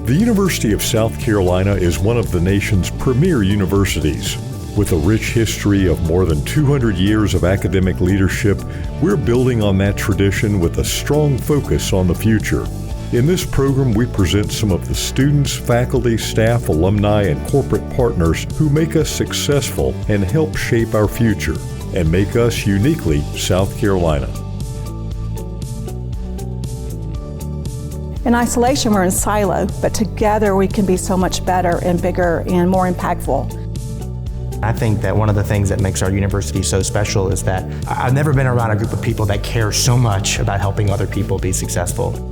The University of South Carolina is one of the nation's premier universities. With a rich history of more than 200 years of academic leadership, we're building on that tradition with a strong focus on the future. In this program, we present some of the students, faculty, staff, alumni, and corporate partners who make us successful and help shape our future and make us uniquely South Carolina. In isolation, we're in silo, but together we can be so much better and bigger and more impactful. I think that one of the things that makes our university so special is that I've never been around a group of people that care so much about helping other people be successful.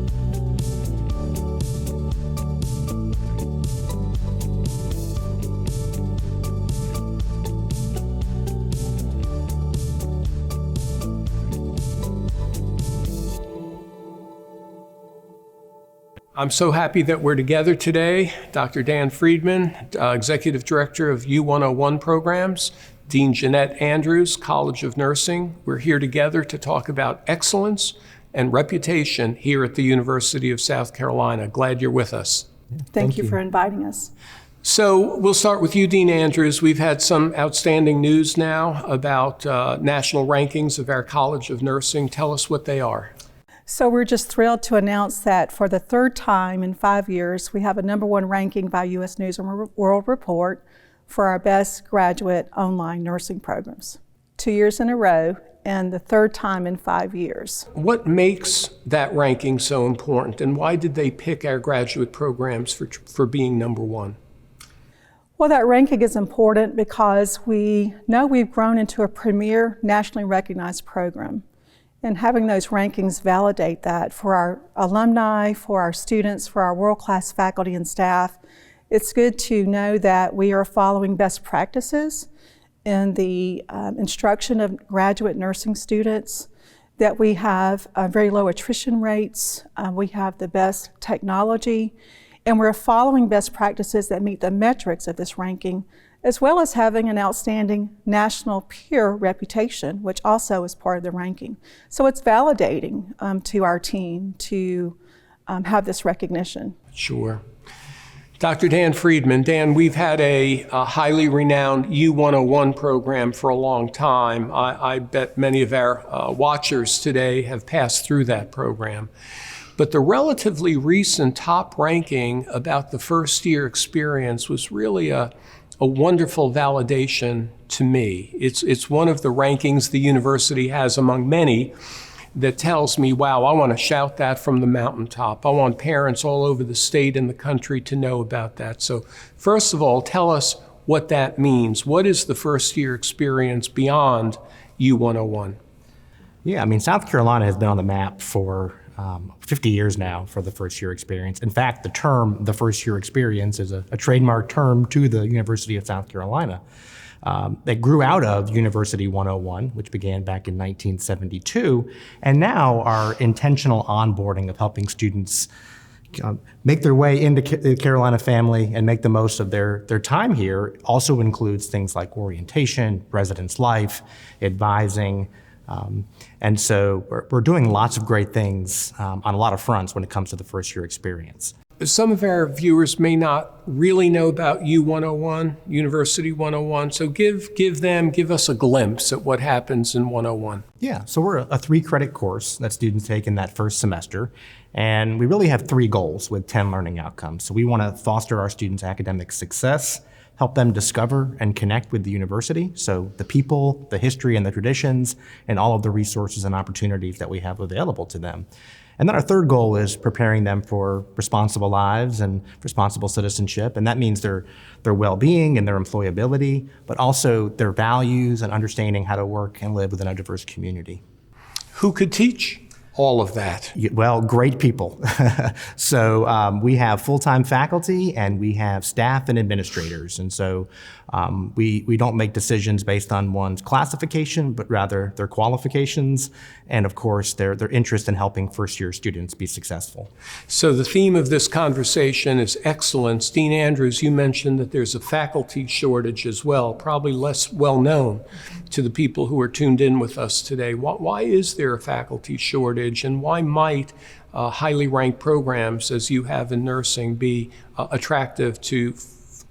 I'm so happy that we're together today. Dr. Dan Friedman, Executive Director of U101 Programs, Dean Jeanette Andrews, College of Nursing. We're here together to talk about excellence and reputation here at the University of South Carolina. Glad you're with us. Thank you for inviting us. So we'll start with you, Dean Andrews. We've had some outstanding news now about national rankings of our College of Nursing. Tell us what they are. So we're just thrilled to announce that for the third time in 5 years, we have a #1 ranking by U.S. News and World Report for our best graduate online nursing programs. 2 years in a row, and the third time in 5 years. What makes that ranking so important, and why did they pick our graduate programs for being #1? Well, that ranking is important because we know we've grown into a premier nationally recognized program. And having those rankings validate that for our alumni, for our students, for our world-class faculty and staff. It's good to know that we are following best practices in the instruction of graduate nursing students, that we have very low attrition rates, we have the best technology, and we're following best practices that meet the metrics of this ranking, as well as having an outstanding national peer reputation, which also is part of the ranking. So it's validating to our team to have this recognition. Sure. Dr. Dan Friedman. Dan, we've had a highly renowned U101 program for a long time. I bet many of our watchers today have passed through that program. But the relatively recent top ranking about the first year experience was really a wonderful validation to me. It's one of the rankings the university has among many that tells me, wow, I want to shout that from the mountaintop. I want parents all over the state and the country to know about that. So first of all, tell us what that means. What is the first year experience beyond U101? Yeah, I mean, South Carolina has been on the map for 50 years now for the first year experience. In fact, the term, the first year experience, is a trademark term to the University of South Carolina that grew out of University 101, which began back in 1972, and now our intentional onboarding of helping students make their way into the Carolina family and make the most of their time here also includes things like orientation, residence life, advising, and so we're doing lots of great things on a lot of fronts when it comes to the first year experience. Some of our viewers may not really know about U101, University 101, so give us a glimpse at what happens in 101. Yeah, so we're a 3-credit course that students take in that first semester, and we really have 3 goals with 10 learning outcomes. So we want to foster our students' academic success, help them discover and connect with the university, so the people, the history and the traditions, and all of the resources and opportunities that we have available to them. And then our third goal is preparing them for responsible lives and responsible citizenship, and that means their well-being and their employability, but also their values and understanding how to work and live within a diverse community. Who could teach all of that? Well, great people. So we have full-time faculty and we have staff and administrators. And so we don't make decisions based on one's classification, but rather their qualifications and, of course, their interest in helping first-year students be successful. So the theme of this conversation is excellence. Dean Andrews, you mentioned that there's a faculty shortage as well, probably less well-known to the people who are tuned in with us today. Why is there a faculty shortage, and why might highly ranked programs as you have in nursing be attractive to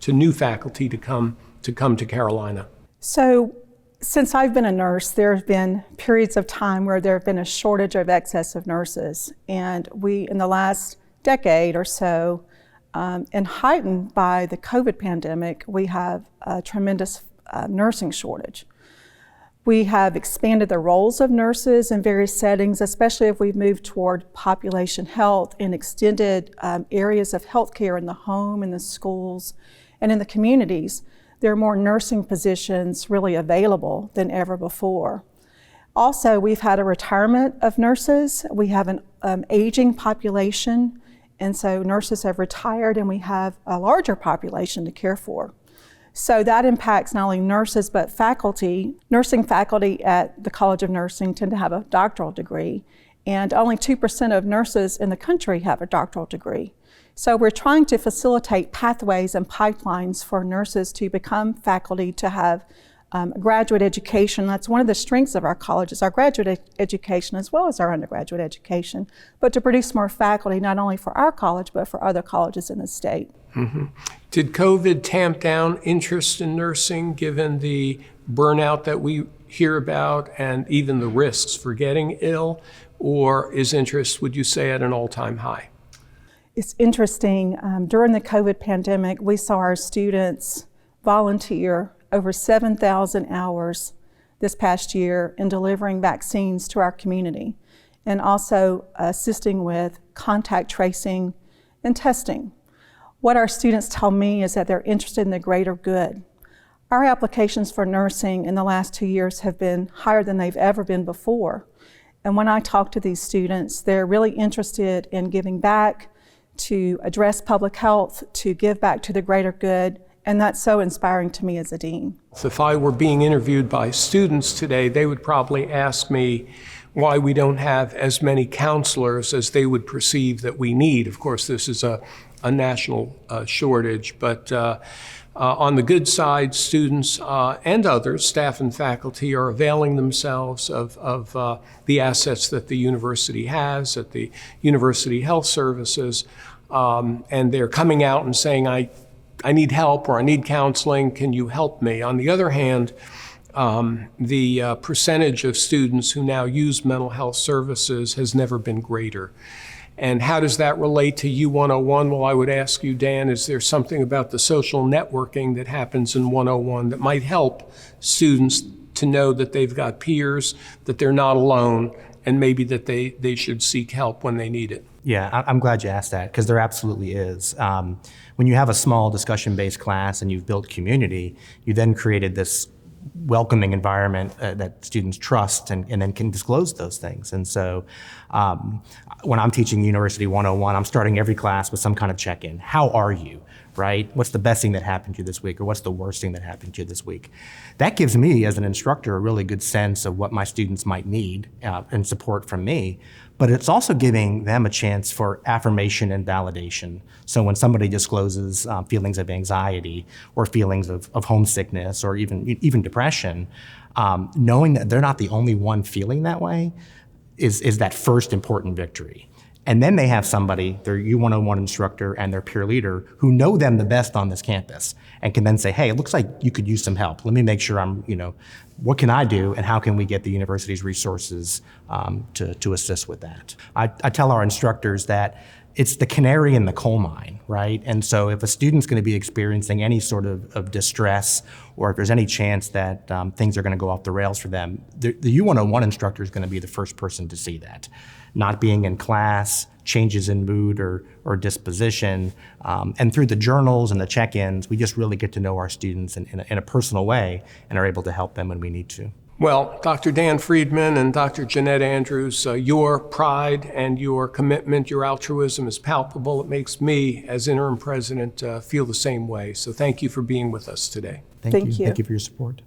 new faculty to come to Carolina? So, since I've been a nurse, there have been periods of time where there have been a shortage of excess of nurses. And we, in the last decade or so, and heightened by the COVID pandemic, we have a tremendous nursing shortage. We have expanded the roles of nurses in various settings, especially if we've moved toward population health and extended areas of healthcare in the home, in the schools, and in the communities. There are more nursing positions really available than ever before. Also, we've had a retirement of nurses. We have an aging population, and so nurses have retired, and we have a larger population to care for. So that impacts not only nurses, but faculty. Nursing faculty at the College of Nursing tend to have a doctoral degree, and only 2% of nurses in the country have a doctoral degree. So we're trying to facilitate pathways and pipelines for nurses to become faculty, to have graduate education. That's one of the strengths of our colleges, our graduate education as well as our undergraduate education, but to produce more faculty, not only for our college, but for other colleges in the state. Mm-hmm. Did COVID tamp down interest in nursing given the burnout that we hear about and even the risks for getting ill? Or is interest, would you say, at an all-time high? It's interesting. During the COVID pandemic, we saw our students volunteer over 7,000 hours this past year in delivering vaccines to our community and also assisting with contact tracing and testing. What our students tell me is that they're interested in the greater good. Our applications for nursing in the last 2 years have been higher than they've ever been before. And when I talk to these students, they're really interested in giving back, to address public health, to give back to the greater good, and that's so inspiring to me as a dean. If I were being interviewed by students today, they would probably ask me why we don't have as many counselors as they would perceive that we need. Of course, this is a national shortage, but on the good side, students and others, staff and faculty, are availing themselves of the assets that the university has, at the University Health Services, and they're coming out and saying, I need help or I need counseling, can you help me? On the other hand, the percentage of students who now use mental health services has never been greater. And how does that relate to U101? Well, I would ask you, Dan, is there something about the social networking that happens in 101 that might help students to know that they've got peers, that they're not alone, and maybe that they should seek help when they need it? Yeah, I'm glad you asked that, because there absolutely is. When you have a small discussion-based class and you've built community, you then created this welcoming environment that students trust and then can disclose those things. And so when I'm teaching University 101, I'm starting every class with some kind of check-in. How are you, right? What's the best thing that happened to you this week, or what's the worst thing that happened to you this week? That gives me, as an instructor, a really good sense of what my students might need and support from me. But it's also giving them a chance for affirmation and validation. So when somebody discloses feelings of anxiety or feelings of homesickness or even depression, knowing that they're not the only one feeling that way is that first important victory. And then they have somebody, their U101 instructor and their peer leader, who know them the best on this campus and can then say, hey, it looks like you could use some help. Let me make sure what can I do and how can we get the university's resources to assist with that? I tell our instructors that it's the canary in the coal mine, right? And so if a student's going to be experiencing any sort of distress, or if there's any chance that things are going to go off the rails for them, the U101 instructor is going to be the first person to see that. Not being in class, changes in mood or disposition, and through the journals and the check-ins, we just really get to know our students in a personal way and are able to help them when we need to. Well, Dr. Dan Friedman and Dr. Annette Andrews, your pride and your commitment, your altruism is palpable. It makes me, as interim president, feel the same way. So thank you for being with us today. Thank you. Thank you for your support.